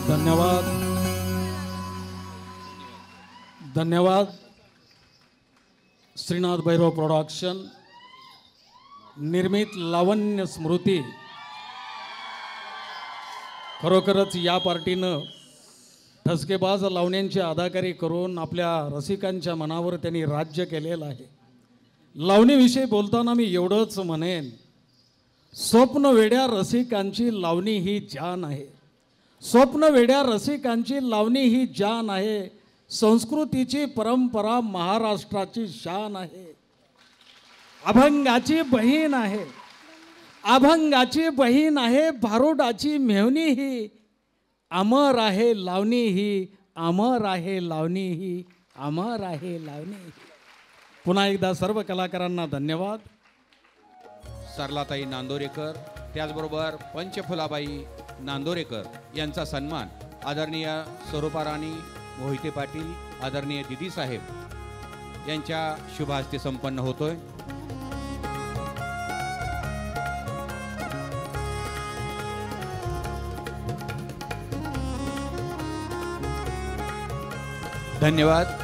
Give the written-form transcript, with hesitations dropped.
धन्यवाद धन्यवाद। श्रीनाथ भैरव प्रोडक्शन निर्मित लावण्य स्मृती, खरोखरच या पार्टीनं ठसकेबाज लावण्यांची अदाकारी करून आपल्या रसिकांच्या मनावर त्यांनी राज्य केलेलं आहे। लावणीविषयी बोलताना मी एवढंच म्हणेन, स्वप्नवेड्या रसिकांची लावणी ही जान आहे। स्वप्नवेड्या रसिकांची लावणी ही जान आहे। संस्कृतीची परंपरा महाराष्ट्राची शान आहे। अभंगाची बहीण आहे, अभंगाची बहीण आहे। भारुडाची मेहनी ही अमर आहे। लावणी ही अमर आहे। लावणी ही अमर आहे। लावणी ही। पुन्हा एकदा सर्व कलाकारांना धन्यवाद। सरलाताई नांदोरेकर, त्याचबरोबर पंचफुलाबाई नांदोरेकर यांचा सन्मान आदरणीय स्वरूपा राणी मोहिते पाटील, आदरणीय दिदी साहेब यांच्या शुभ हस्ते संपन्न होतोय। धन्यवाद।